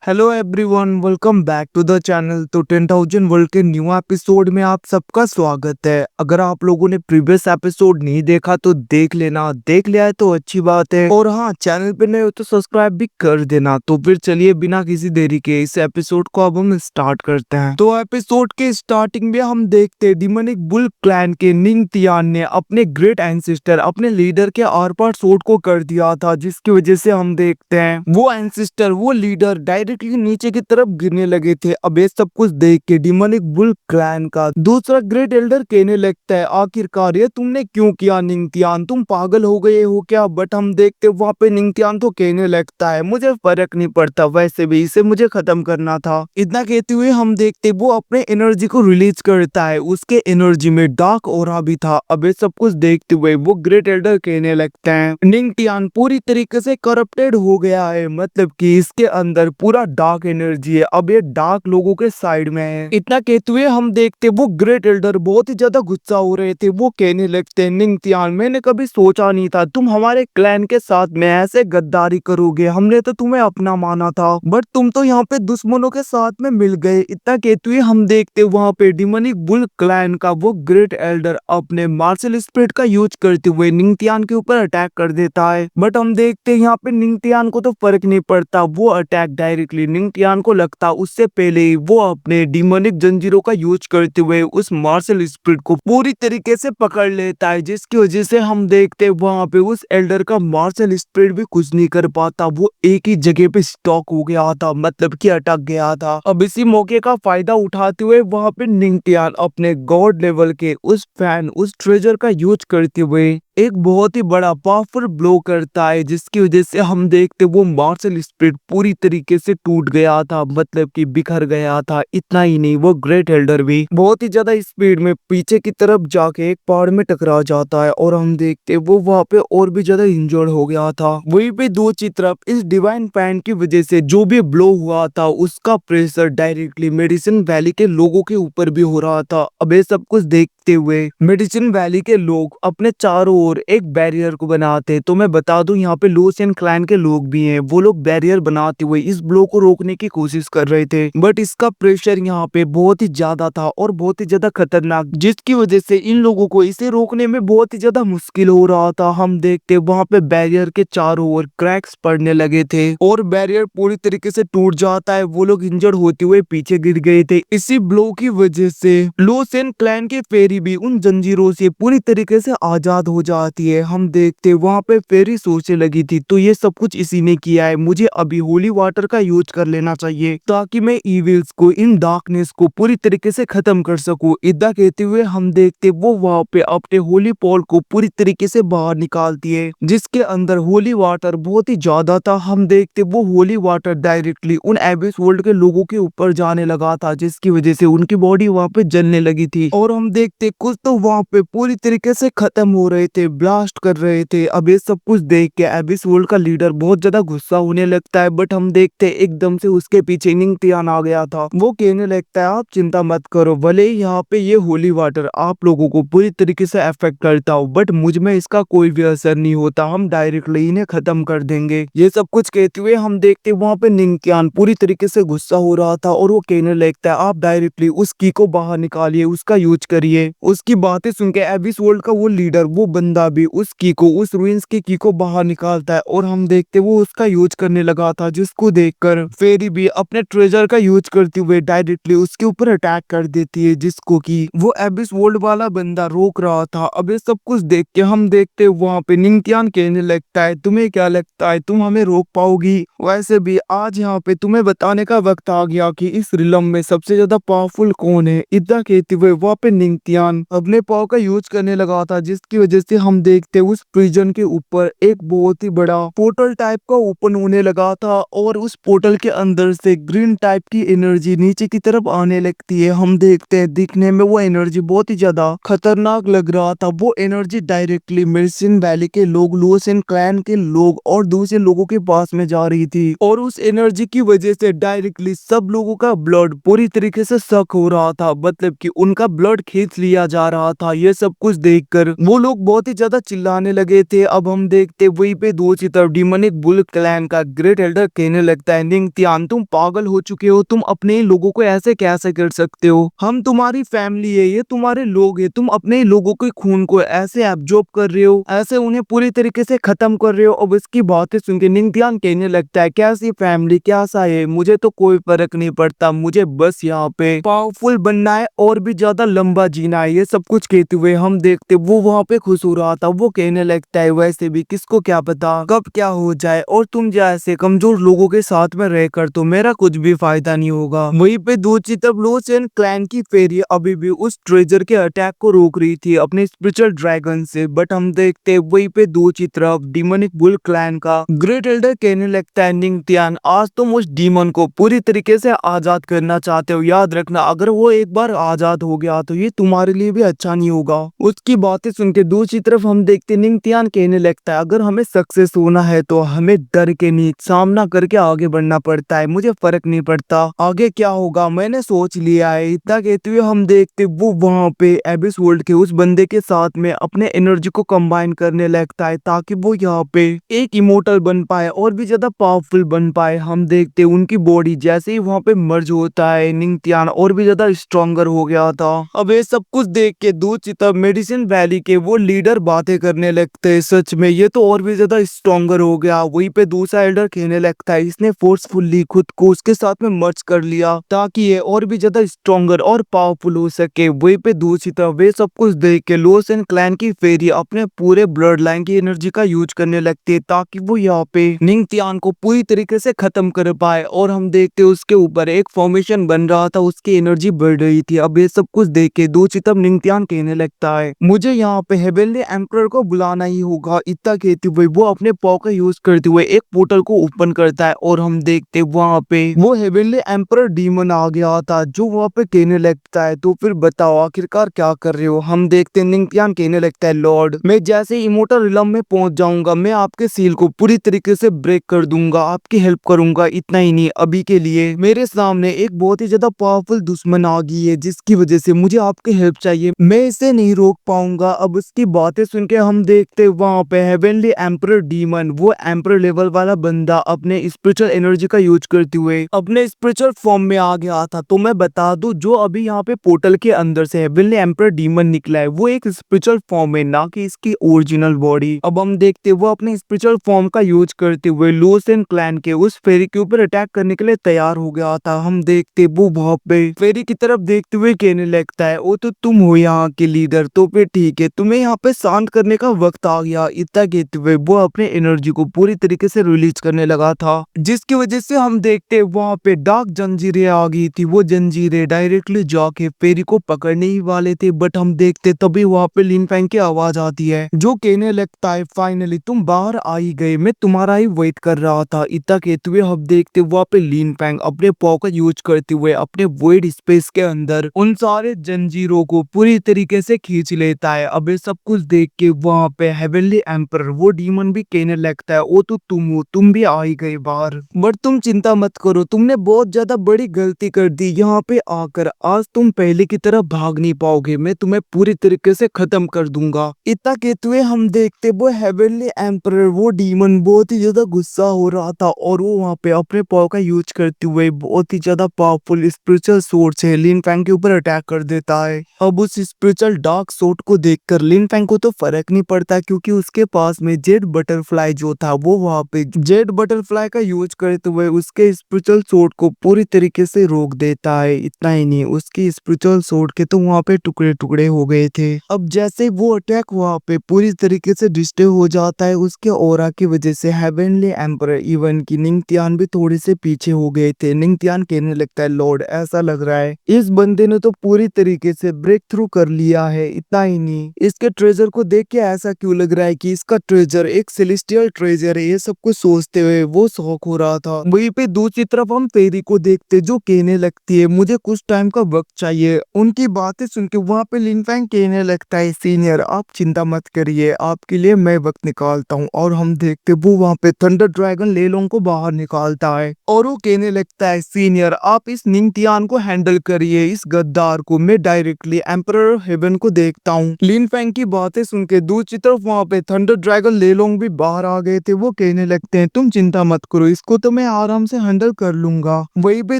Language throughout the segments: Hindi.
Hello everyone, welcome back to the channel. तो 10,000 वर्ल्ड के न्यू एपिसोड में आप सबका स्वागत है। अगर आप लोगों ने प्रीवियस एपिसोड नहीं देखा तो देख लेना, देख लिया है तो अच्छी बात है। और हाँ, चैनल पे नए हो तो सब्सक्राइब भी कर देना। तो फिर चलिए बिना किसी देरी के इस एपिसोड को अब हम स्टार्ट करते हैं। तो एपिसोड के स्टार्टिंग में हम देखते हैं डिमोनिक बुल क्लैन के निंग तियान ने अपने ग्रेट एंसेस्टर, अपने लीडर के आर पार शॉट को कर दिया था, जिसकी वजह से हम देखते हैं वो एंसेस्टर, वो लीडर डायरेक्टली नीचे की तरफ गिरने लगे थे। अब ये सब कुछ देख के डिमोनिक बुल क्लैन का दूसरा ग्रेट एल्डर कहने लगता है, आखिरकार ये तुमने क्यों किया निंगतियान, तुम पागल हो गए हो क्या? बट हम देखते वहाँ पे निंगतियान तो कहने लगता है, मुझे फर्क नहीं पड़ता, वैसे भी इसे मुझे खत्म करना था। इतना कहते हुए हम देखते वो अपने एनर्जी को रिलीज करता है। उसके एनर्जी में डार्क ऑरा भी था। अब ये सब कुछ देखते हुए वो ग्रेट एल्डर कहने लगते हैं, निंगतियान पूरी तरीके से करप्टेड हो गया है, मतलब कि इसके अंदर पूरा डार्क एनर्जी है। अब ये डार्क लोगों के साइड में है। इतना कहते हुए हम देखते वो ग्रेट एल्डर बहुत ही ज्यादा गुस्सा हो रहे थे। वो कहने लगते हैं, निंगतियान मैंने कभी सोचा नहीं था तुम हमारे क्लैन के साथ में ऐसे गद्दारी करोगे। हमने तो तुम्हें अपना माना था, बट तुम तो यहाँ पे दुश्मनों के साथ में मिल गए। इतना कहते हुए हम देखते वहाँ पे डिमोनिक बुल क्लैन का वो ग्रेट एल्डर अपने मार्शल स्पिरिट का यूज करते हुए निंगतियान के ऊपर अटैक कर देता है। बट हम देखते यहाँ पे निंगतियान को तो फर्क नहीं पड़ता। वो अटैक डायरेक्टली निंगतियान को लगता उससे पहले ही वो अपने डिमोनिक जंजीरों का यूज करते हुए उस मार्शल स्पिरिट को पूरी तरीके से पकड़ लेता है, जिसकी वजह से हम देखते वहां पे उस एल्डर का मार्शल स्पिरिट भी कुछ नहीं कर पाता। वो एक ही जगह पे स्टॉक हो गया था, मतलब कि अटक गया था। अब इसी मौके का फायदा उठाते हुए वहां पे निंगतियान अपने गॉड लेवल के उस फैन, उस ट्रेजर का यूज करते हुए एक बहुत ही बड़ा पावरफुल ब्लो करता है, जिसकी वजह से हम देखते वो मार्शल स्पिरिट पूरी तरीके से टूट गया था, मतलब कि बिखर गया था। इतना ही नहीं, वो ग्रेट एल्डर भी बहुत ही ज्यादा स्पीड में पीछे की तरफ जाके एक पहाड़ में टकरा जाता है। और हम देखते वो वहां पे और भी ज्यादा इंजर्ड हो गया था। वहीं पे दूसरी तरफ इस डिवाइन पैन की वजह से जो भी ब्लो हुआ था उसका प्रेशर डायरेक्टली मेडिसिन वैली के लोगों के ऊपर भी हो रहा था। अब ये सब कुछ देखते हुए मेडिसिन वैली के लोग अपने चारों ओर एक बैरियर को बनाते। तो मैं बता दूं यहाँ पे लूसियन क्लैन के लोग भी हैं। वो लोग बैरियर बनाते हुए इस ब्लो को रोकने की कोशिश कर रहे थे, बट इसका प्रेशर यहाँ पे बहुत ही ज्यादा था और बहुत ही ज्यादा खतरनाक, जिसकी वजह से इन लोगों को इसे रोकने में बहुत ही ज्यादा मुश्किल हो रहा था। हम देखते वहाँ पे बैरियर के चारों ओर क्रैक्स पड़ने लगे थे और बैरियर पूरी तरीके से टूट जाता है। वो लोग इंजर्ड होते हुए पीछे गिर गए थे। इसी ब्लो की वजह से लूसियन क्लैन के फेरी भी उन जंजीरों से पूरी तरीके से आजाद हो जाती है। हम देखते वहाँ पे फेरी सोचने लगी थी, तो ये सब कुछ इसी ने किया है। मुझे अभी होली वाटर का यूज कर लेना चाहिए ताकि मैं इविल्स को, इन डार्कनेस को पूरी तरीके से खत्म कर सकूं। इतना कहते हुए हम देखते वो वहाँ पे अपने होली पॉल को पूरी तरीके से बाहर निकालती है, जिसके अंदर होली वाटर बहुत ही ज्यादा था। हम देखते वो होली वाटर डायरेक्टली उन एबिस वर्ल्ड के लोगों के ऊपर जाने लगा था, जिसकी वजह से उनकी बॉडी वहाँ पे जलने लगी थी। और हम देखते कुछ तो वहाँ पे पूरी तरीके से खत्म हो रहे थे, ब्लास्ट कर रहे थे। अब ये सब कुछ देख के एबिस वर्ल्ड का लीडर बहुत ज्यादा गुस्सा होने लगता है। बट हम देखते एकदम से उसके पीछे निंगतियान आ गया था। वो कहने लगता है, आप चिंता मत करो, भले ही यहाँ पे ये होली वाटर आप लोगों को पूरी तरीके से अफेक्ट करता हो, बट मुझ में इसका कोई भी असर नहीं होता। हम डायरेक्टली इन्हें खत्म कर देंगे। ये सब कुछ कहते हुए हम देखते वहाँ पे निंगतियान पूरी तरीके से गुस्सा हो रहा था और वो कहने लगता है, आप डायरेक्टली उस की को बाहर निकालिए, उसका यूज करिए। उसकी बातें सुन के एबिस वर्ल्ड का वो लीडर, वो बंदा भी उस की को, उस रुइंस की को बाहर निकालता है। और हम देखते वो उसका यूज करने लगा था, जिसको देखकर फेरी भी अपने ट्रेजर का यूज करते हुए डायरेक्टली उसके ऊपर अटैक कर देती है, जिसको कि वो एबिस वर्ल्ड वाला बंदा रोक रहा था। अब ये सब कुछ देख के हम देखते वहाँ पे निंगतियान कहने लगता है, तुम्हें क्या लगता है तुम हमें रोक पाओगी? वैसे भी आज यहाँ पे तुम्हें बताने का वक्त आ गया कि इस रिलम में सबसे ज्यादा पावरफुल कौन है। इतना कहते हुए वहाँ पे निंगतियान अपने पाव का यूज करने लगा था, जिसकी वजह से हम देखते उस प्रिजन के ऊपर एक बहुत ही बड़ा पोर्टल टाइप का ओपन होने लगा था। और उस पोर्टल के अंदर से ग्रीन टाइप की एनर्जी नीचे की तरफ आने लगती है। हम देखते हैं दिखने में वो एनर्जी बहुत ही ज्यादा खतरनाक लग रहा था। वो एनर्जी डायरेक्टली मेडिसिन वैली के लोग, लूसियन क्लैन के लोग और दूसरे लोगों के पास में जा रही थी। और उस एनर्जी की वजह से डायरेक्टली सब लोगों का ब्लड पूरी तरीके से सक हो रहा था, मतलब कि उनका ब्लड खींच लिया लिया जा रहा था। ये सब कुछ देखकर वो लोग बहुत ही ज्यादा चिल्लाने लगे थे। अब हम देखते वहीं पे दूसरी तरफ डिमोनिक बुल क्लैन का ग्रेट एल्डर कहने लगता है, निंगथियान तुम पागल हो चुके हो, तुम अपने ही लोगों को ऐसे कैसे कर सकते हो? हम तुम्हारी फैमिली है, ये तुम्हारे लोग है, तुम अपने ही लोगों के खून को ऐसे एब्जॉर्ब कर रहे हो, ऐसे उन्हें पूरी तरीके से खत्म कर रहे हो। अब इसकी बातें सुन के निंगथियान कहने लगता है, कैसी फैमिली, कैसा है, मुझे तो कोई फर्क नहीं पड़ता, मुझे बस यहाँ पे पावरफुल बनना है और भी ज्यादा लंबा जीना है। ये सब कुछ कहते हुए हम देखते वो वहाँ पे खुश हो रहा था। वो कहने लगता है, वैसे भी किसको क्या पता कब क्या हो जाए, और तुम जैसे कमजोर लोगों के साथ में रहकर तो मेरा कुछ भी फायदा नहीं होगा। वहीं पे दूसरी तरफ लोसेन क्लैन की फेरी अभी भी उस ट्रेजर के अटैक को रोक रही थी अपने स्पिरिचुअल ड्रैगन से, बट हम देखते वहीं पे दूसरी तरफ डिमोनिक बुल क्लैन का ग्रेट एल्डर कहने लगता है, निंगथियान आज तुम उस डीमन को पूरी तरीके से आजाद करना चाहते हो, याद रखना अगर वो एक बार आजाद हो गया तो ये तुम्हारे लिए भी अच्छा नहीं होगा। उसकी बातें सुन के दूसरी तरफ हम देखते निंगथियान कहने लगता है, अगर हमें सक्सेस होना है तो हमें डर के नहीं सामना करके आगे बढ़ना पड़ता है, मुझे फर्क नहीं पड़ता आगे क्या होगा, मैंने सोच लिया है। इतना कहते हुए हम देखते वो वहाँ पे एबिस वर्ल्ड के उस बंदे के साथ में अपने एनर्जी को कंबाइन करने लगता है ताकि वो यहाँ पे एक इमोर्टल बन पाए और भी ज्यादा पावरफुल बन पाए। हम देखते उनकी बॉडी जैसे ही वहाँ पे मर्ज होता है, निंगथियान और भी ज्यादा स्ट्रॉन्गर हो गया था। अब ये सब कुछ देख के दूसरी तरफ मेडिसिन वैली के वो लीडर बातें करने लगते हैं, सच में ये तो और भी ज्यादा स्ट्रॉन्गर हो गया। वहीं पे दूसरा एल्डर कहने लगता है, इसने फोर्सफुली खुद को उसके साथ में मर्ज कर लिया ताकि ये और भी ज्यादा स्ट्रॉन्गर और पावरफुल हो सके। वहीं पे दूसरी तरफ वे सब कुछ देख के लोसेन क्लैन की फेरी अपने पूरे ब्लड लाइन की एनर्जी का यूज करने लगती है ताकि वो यहाँ पे निंगथियान को पूरी तरीके से खत्म कर पाए। और हम देखते उसके ऊपर एक फॉर्मेशन बन रहा था, उसकी एनर्जी बढ़ रही थी। अब ये सब कुछ देख के दूसरी तरफ निंगथियान कहने लगता है, मुझे यहाँ पे हेवनली एम्परर को बुलाना ही होगा। इतना कहते हुए वो अपने पॉ का यूज करते हुए एक पोर्टल को ओपन करता है और हम देखते वहाँ पे वो हेवनली एम्परर डीमन आ गया था जो वहाँ पे कहने लगता है, तो फिर बताओ आखिरकार क्या कर रहे हो? हम देखते निंगथियान कहने लगता है, लॉर्ड मैं जैसे ही इमोर्टल रिलम में पहुंच जाऊंगा मैं आपके सील को पूरी तरीके से ब्रेक कर दूंगा, आपकी हेल्प करूंगा। इतना ही नहीं, अभी के लिए मेरे सामने एक बहुत ही ज्यादा पावरफुल दुश्मन आ गई है जिसकी वजह से मुझे आपकी हेल्प चाहिए, मैं इसे नहीं रोक पाऊंगा। अब उसकी बातें सुन के हम देखते वहाँ पे हेवनली एम्परर डीमन वो एम्परर लेवल वाला बंदा अपने स्पिरिचुअल एनर्जी का यूज करते हुए अपने स्पिरिचुअल फॉर्म में आ गया था। तो मैं बता दूं जो अभी यहाँ पे पोर्टल के अंदर से हेवनली एम्परर डीमन निकला है वो एक स्पिरिचुअल फॉर्म है, ना कि इसकी ओरिजिनल बॉडी। अब हम देखते वो अपने स्पिरिचुअल फॉर्म का यूज करते हुए लोसेन क्लैन के उस फेरी के ऊपर अटैक करने के लिए तैयार हो गया था। हम देखते वो वहाँ पे फेरी की तरफ देखते हुए कहने लगता है, वो तो तुम हो यहाँ के लीडर, तो फिर ठीक है, तुम्हें यहाँ पे शांत करने का वक्त आ गया। इतना कहते हुए वो अपने एनर्जी को पूरी तरीके से रिलीज करने लगा था, जिसकी वजह से हम देखते वहाँ पे डार्क जंजीरें आ गई थी। वो जंजीरें डायरेक्टली जाके फेरी को पकड़ने ही वाले थे, बट हम देखते तभी वहाँ पे लिन फैंग की आवाज आती है जो कहने लगता है, फाइनली तुम बाहर आ ही गए, मैं तुम्हारा ही वेट कर रहा था। इतना कहते हुए हम देखते वहाँ पे लिन फैंग अपने पॉकेट यूज करते हुए अपने वॉइड स्पेस के अंदर उन सारे जंजीरों को पूरी तरीके से खींच लेता है। अब ये सब कुछ देख के वहाँ पे हेवनली एम्परर वो डीमन भी कहने लगता है, वो तो तुम हो, तुम भी आ ही गए बाहर, बट तुम चिंता मत करो, तुमने बहुत ज्यादा बड़ी गलती कर दी यहाँ पे आकर, आज तुम पहले की तरह भाग नहीं पाओगे, मैं तुम्हें पूरी तरीके से खत्म कर दूंगा। इतना कहते हुए हम देखते वो हेवनली एम्परर वो डीमन बहुत ही ज्यादा गुस्सा हो रहा था और वो वहाँ पे अपने पाव का यूज करते हुए बहुत ही ज्यादा पावरफुल स्पिरिचुअल सोर्ड से लिन फैंग के ऊपर अटैक कर देता है। अब उस स्पिरिचुअल डार्क सोर्ड को देखकर लिन फैंग को तो फर्क नहीं पड़ता क्योंकि उसके पास में जेड बटरफ्लाई जो था वो वहाँ पे जेड बटरफ्लाई का यूज करते हुए उसके स्पिरिचुअल सोर्ड को पूरी तरीके से रोक देता है। इतना ही नहीं, उसकी स्पिरिचुअल सोर्ड के तो वहाँ पे टुकड़े टुकड़े हो गए थे। अब जैसे वो अटैक वहाँ पे पूरी तरीके से डिस्ट्रॉय हो जाता है उसके ऑरा की वजह से हेवनली एम्परर इवन की निंगथियान भी थोड़े से पीछे हो गए थे। निंगथियान कहने लगता है, लॉर्ड ऐसा लग रहा है इस बंदे ने तो पूरी तरीके से ब्रेक थ्रू कर लिया है। इतना ही नहीं, इसके ट्रेजर को देख के ऐसा क्यों लग रहा है कि इसका ट्रेजर एक सेलेस्टियल ट्रेजर है। ये सब कुछ सोचते हुए वो शौक हो रहा था। वहीं पे दूसरी तरफ हम फेरी को देखते जो कहने लगती है, मुझे कुछ टाइम का वक्त चाहिए। उनकी बातें सुन के वहाँ पे लिन फैंग कहने लगता है, सीनियर आप चिंता मत करिए, आपके लिए मैं वक्त निकालता हूँ। और हम देखते वो वहाँ पे थंडर ड्रैगन लेलोंग को बाहर निकालता है और वो कहने लगता है, सीनियर आप इस निंगथियान को हैंडल करिए, इस गद्दार को मैं डायरेक्टली एम्परर हेवन को देखता हूँ। लिन फैंग की बातें सुन के दूसरी तरफ वहाँ पे थंडर ड्रैगन लेलोंग भी बाहर आ गए थे। वो कहने लगते हैं तुम चिंता मत करो, इसको तो मैं आराम से हैंडल कर लूंगा। वहीं पे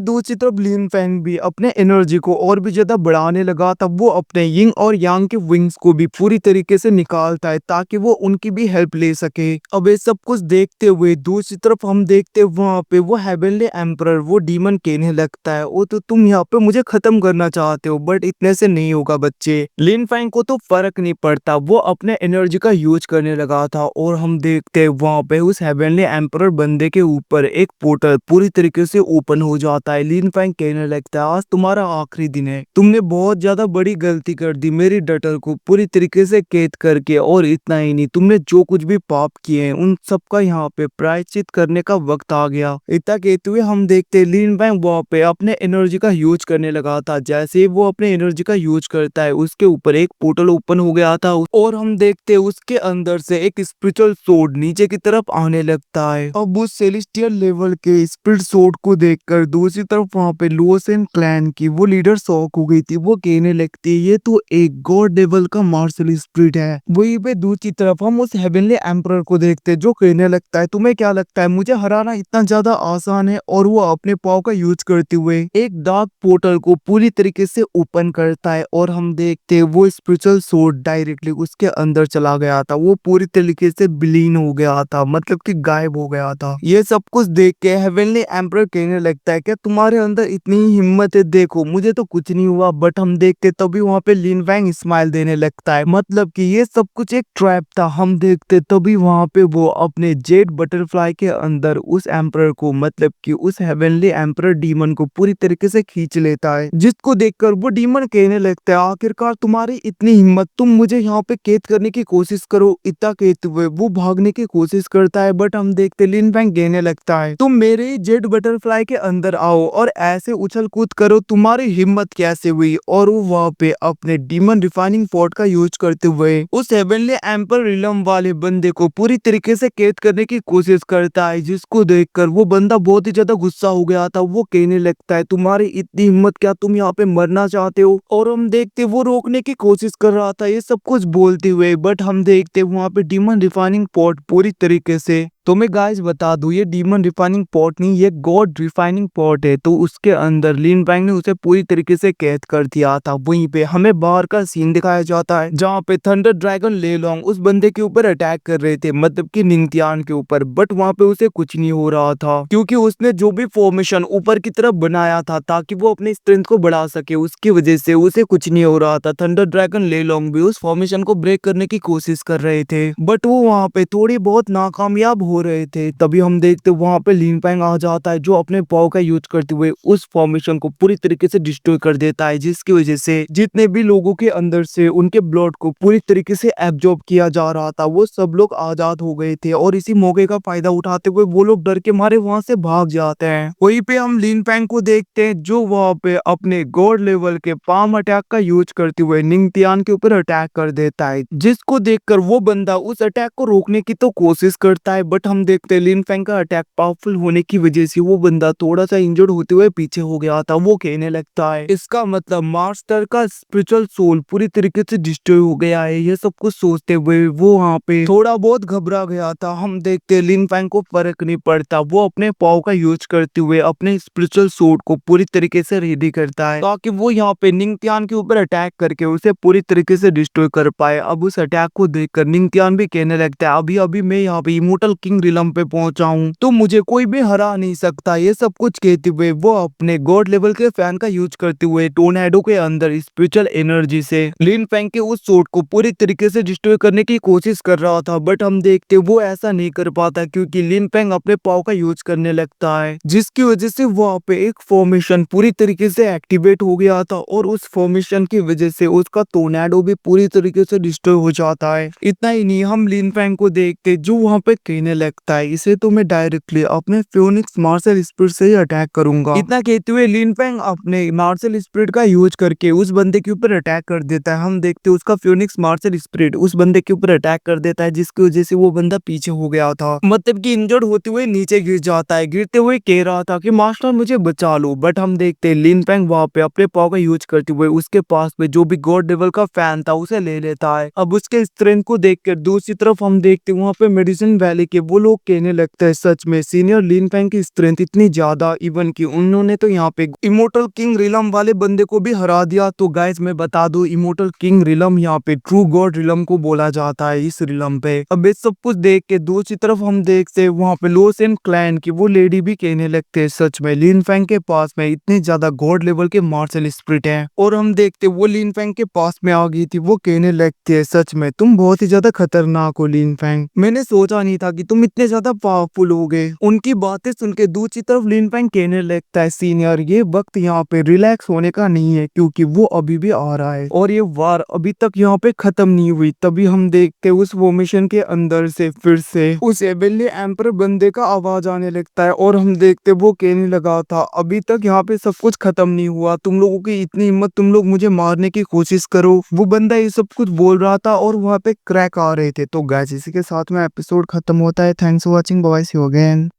दूसरी तरफ लिन फैंग भी अपने एनर्जी को और भी ज्यादा बढ़ाने लगा। तब वो अपने यिंग और यांग के विंग्स को भी पूरी तरीके से निकालता है ताकि वो उनकी भी हेल्प ले सके। अब ये सब कुछ देखते हुए दूसरी तरफ हम देखते वहाँ पे वो हेवनली एम्परर वो डीमन कहने लगता है ओ तो तुम यहाँ पे मुझे खत्म करना चाहते हो, बट इतने से नहीं होगा बच्चे। लिन फैंग को तो फर्क नहीं पड़ता, वो अपने एनर्जी का यूज करने लगा था और हम देखते वहाँ पे उस हेवनली एम्परर बंदे के ऊपर एक पोर्टल पूरी तरीके से ओपन हो जाता है। लिन फैंग कहने लगता है आज तुम्हारा आखिरी दिन है, तुमने बहुत ज्यादा बड़ी गलती कर दी मेरी डटर को पूरी तरीके से कैद करके, और इतना ही नहीं तुमने जो कुछ भी पाप किए हैं उन सब का यहाँ पे प्रायश्चित करने का वक्त आ गया। इतना कहते हुए हम देखते लिन फैंग वहाँ पे अपने एनर्जी का यूज करने लगा था। जैसे ही वो अपने एनर्जी का यूज करता है उसके ऊपर एक पोर्टल ओपन हो गया था और हम देखते उसके अंदर से एक स्पिरिचुअल सोर्ड नीचे की तरफ आने लगता है। अब उस सेलेस्टियल लेवल के स्पिरिट सोर्ड को देखकर दूसरी तरफ वहाँ पे लुओसेन क्लैन की वो लीडर शॉक हो गई थी। वो कहने लगती है ये तो एक गॉड लेवल का मार्शल स्पिरिट है। वहीं पे दूसरी तरफ हम उस हेवनली एम्परर को देखते जो कहने लगता है तुम्हें क्या लगता है मुझे हराना इतना ज्यादा आसान है, और वो अपने पाव का यूज करते हुए एक डार्क पोर्टल को पूरी तरीके से ओपन करता है और हम देखते वो स्पिरिचुअल सोर्ड डायरेक्टली उसके अंदर चला गया था। वो पूरी तरीके से विलीन हो गया था, मतलब कि गायब हो गया था। ये सब कुछ देख के हेवनली एम्परर कहने लगता है कि तुम्हारे अंदर इतनी ही हिम्मत है, देखो मुझे तो कुछ नहीं हुआ। बट हम देखते तभी वहाँ पे लिन फैंग स्माइल देने लगता है, मतलब कि ये सब कुछ एक ट्रैप था। हम देखते तभी वहाँ पे वो अपने जेड बटरफ्लाई के अंदर उस एम्परर को, मतलब कि उस हेवनली एम्परर डीमन को पूरी तरीके से खींच लेता है, जिसको देखकर वो डीमन कहने लगता है आखिरकार तुम्हारी इतनी हिम्मत, तुम मुझे यहाँ पे कैद करने की कोशिश करो। इतना कहते हुए वो भागने की कोशिश करता है, बट हम देखते लिन फैंग कहने लगता है तुम मेरे जेड बटरफ्लाई के अंदर आओ और ऐसे उछल कूद करो, तुम्हारी हिम्मत कैसे हुई। और वो वहाँ पे अपने डीमन रिफाइनिंग पॉट का यूज करते हुए उस हेवनली एम्पर रिलम वाले बंदे को पूरी तरीके से कैद करने की कोशिश करता है, जिसको देखकर वो बंदा बहुत ही ज्यादा गुस्सा हो गया था। वो कहने लगता है तुम्हारी इतनी हिम्मत, क्या तुम यहाँ पे मरना चाहते हो। और हम देखते वो रोकने की कोशिश कर रहा था ये सब कुछ बोलते हुए, बट हम देखते वहाँ पे डीमन रिफाइनिंग पॉट पूरी तरीके से, तो मैं गाइस बता दूं ये डीमन रिफाइनिंग पॉट नहीं ये गॉड रिफाइनिंग पॉट है। तो उसके अंदर लिन फैंग ने उसे पूरी तरीके से कैद कर दिया था। वहीं पे हमें बाहर का सीन दिखाया जाता है जहाँ पे थंडर ड्रैगन लेलोंग उस बंदे के ऊपर अटैक कर रहे थे, मतलब कि निंगथियान के ऊपर। बट वहाँ पे उसे कुछ नहीं हो रहा था क्योंकि उसने जो भी फॉर्मेशन ऊपर की तरफ बनाया था ताकि वो अपनी स्ट्रेंथ को बढ़ा सके, उसकी वजह से उसे कुछ नहीं हो रहा था। थंडर ड्रैगन लेलोंग भी उस फॉर्मेशन को ब्रेक करने की कोशिश कर रहे थे, बट वो वहाँ पे थोड़ी बहुत नाकामयाब हो रहे थे। तभी हम देखते वहां पे लिन फैंग आ जाता है जो अपने पाव का यूज करते हुए उस फॉर्मेशन को पूरी तरीके से डिस्ट्रॉय कर देता है, जिसकी वजह से जितने भी लोगों के अंदर से उनके ब्लड को पूरी तरीके से एब्जॉर्ब किया जा रहा था वो सब लोग आजाद हो गए थे। और इसी मौके का फायदा उठाते हुए वो लोग डर के मारे वहां से भाग जाते हैं। वहीं पे हम लिन फैंग को देखते हैं जो वहां पे अपने गॉड लेवल के पाम अटैक का यूज करते हुए निंगथियान के ऊपर अटैक कर देता है, जिसको देखकर वो बंदा उस अटैक को रोकने की तो कोशिश करता है, बट हम देखते लिन फैंग का अटैक पावरफुल होने की वजह से वो बंदा थोड़ा सा इंजर्ड होते हुए पीछे हो गया था। वो कहने लगता है इसका मतलब मास्टर का स्पिरिचुअल सोल पूरी तरीके से डिस्ट्रॉय हो गया है। ये सब कुछ सोचते हुए वो वहाँ पे थोड़ा बहुत घबरा गया था। हम देखते लिन फैंग को फर्क नहीं पड़ता, वो अपने पाव का यूज करते हुए अपने स्पिरिचुअल सोल को पूरी तरीके से रेडी करता है ताकि वो यहाँ पे निंगथियान के ऊपर अटैक करके उसे पूरी तरीके से डिस्ट्रॉय कर पाए। अब उस अटैक को देखकर निंगथियान भी कहने लगता है अभी अभी मैं यहाँ पे इमोर्टल किंग रिलम पे पहुंचा हूँ तो मुझे कोई भी हरा नहीं सकता। ये सब कुछ कहते हुए वो अपने गॉड लेवल के फैन का यूज करते हुए टोर्नेडो के अंदर स्पिरिचुअल एनर्जी से लिन फैंग के उस शॉट को पूरी तरीके से डिस्ट्रॉय करने की कोशिश कर रहा था, बट हम देखते वो ऐसा नहीं कर पाता क्योंकि लिन फैंग अपने पाव का यूज करने लगता है, जिसकी वजह से वहाँ पे एक फॉर्मेशन पूरी तरीके से एक्टिवेट हो गया था और उस फॉर्मेशन की वजह से उसका टोर्नेडो भी पूरी तरीके से डिस्ट्रॉय हो जाता है। इतना ही नहीं हम लिन फैंग को देखते जो वहाँ पे कहने लगता है इसे तो मैं डायरेक्टली अपने फ्यूनिक्स मार्शल स्पिरिट से ही अटैक करूंगा। इतना कहते हुए लिन फेंग अपने मार्शल स्पिरिट का यूज करके उस बंदे के ऊपर अटैक कर देता है। हम देखते हैं उसका फ्यूनिक्स मार्शल स्पिरिट उस बंदे के ऊपर अटैक कर देता है, जिसकी वजह से वो बंदा पीछे हो गया था, मतलब कि इंजर्ड होते हुए नीचे गिर जाता है। गिरते हुए कह रहा था कि मास्टर मुझे बचा लो, बट हम देखते हैं लिन फेंग वहां पे अपने पावर का यूज करते हुए उसके पास में जो भी गॉड लेवल का फैन था उसे ले लेता है। अब उसके स्ट्रेंथ को देखकर दूसरी तरफ हम देखते हैं वहां पे मेडिसिन वैली के वो लोग कहने लगते हैं सच में सीनियर लिन फेंग की स्ट्रेंथ इतनी ज्यादा, इवन कि उन्होंने तो यहाँ पे इमोर्टल किंग रिलम वाले बंदे को भी हरा दिया। तो गाइस मैं बता दूं इमोर्टल किंग रिलम यहाँ पे ट्रू गॉड रिलम को बोला जाता है इस रिलम पे। अब ये सब कुछ देख के दूसरी तरफ हम देखते हैं वहाँ पे लोस एंड क्लैन की वो लेडी भी कहने लगते हैं सच में लिन फेंग के पास में इतने ज्यादा गॉड लेवल के मार्शल स्पिरिट है। और हम देखते वो लिन फेंग के पास में आ गई थी, वो कहने लगती है सच में तुम बहुत ही ज्यादा खतरनाक हो लिन फेंग, मैंने सोचा नहीं था कि तुम इतने ज्यादा पावरफुल होगे। उनकी बातें सुन के दूसरी तरफ लिन फेंग कहने लगता है सीनियर ये वक्त यहाँ पे रिलैक्स होने का नहीं है, क्योंकि वो अभी भी आ रहा है और ये वार अभी तक यहाँ पे खत्म नहीं हुई। तभी हम देखते उस फॉर्मेशन के अंदर से फिर से उस एबेली एम्पर बंदे का आवाज आने लगता है और हम देखते वो कहने लगा था अभी तक यहाँ पे सब कुछ खत्म नहीं हुआ, तुम लोगों की इतनी हिम्मत, तुम लोग मुझे मारने की कोशिश करो। वो बंदा ये सब कुछ बोल रहा था और वहाँ पे क्रैक आ रहे थे। तो गाइस इसी के साथ में एपिसोड खत्म होता है। Thanks for watching, bye see you again.